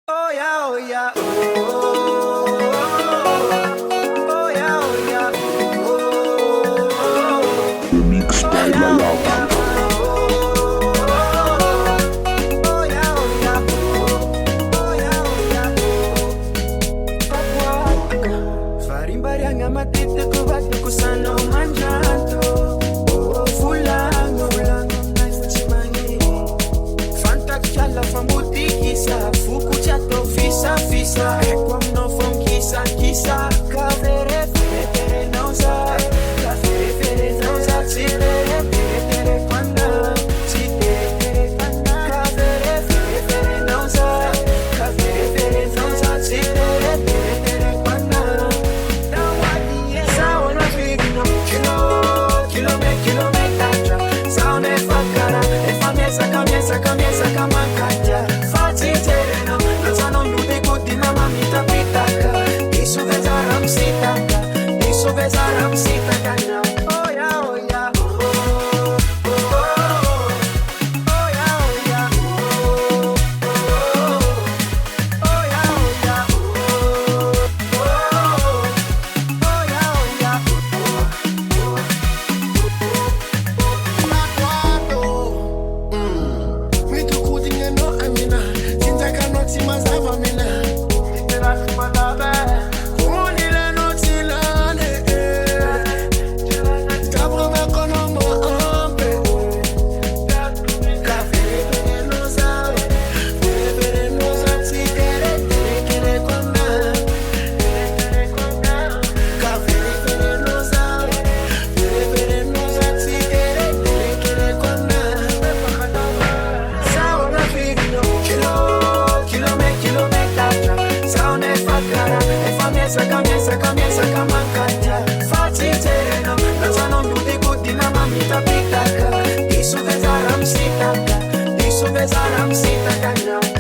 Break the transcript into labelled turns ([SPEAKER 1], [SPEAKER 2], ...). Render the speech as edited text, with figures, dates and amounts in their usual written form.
[SPEAKER 1] Oh yeah, oh yeah, oh, oh yeah, oh yeah, oh,
[SPEAKER 2] Mix by Lyap.
[SPEAKER 1] oh yeah, oh yeah, oh yeah, oh yeah. Farimbarianga matete kubatu kusano manjanto. Fulango, nice chimani. Fanta chala famutikisa, fuku chato fisa fisa. Ekwa mno from kisa kisa. Kavere fere noza, kavere fere noza. Tere tere panda, tere panda. Kavere fere noza, kavere fere noza. Tere tere panda. Dawadi sawa na figno, kilomètre. Sound e fakara, e fa miesa kamakanja. Fati tereno, nazano nude kudi mama mita pitaka. Isu vezaram sitaka now. Oh yeah, oh yeah, oh oh oh. Oh yeah, oh yeah, oh oh. Oh yeah, oh yeah, oh oh. Oh yeah, oh yeah, Kamesa kamakanja. Fati tereno, nazano nude kudi mama mita pitaka. Isu vezaram sitaka now.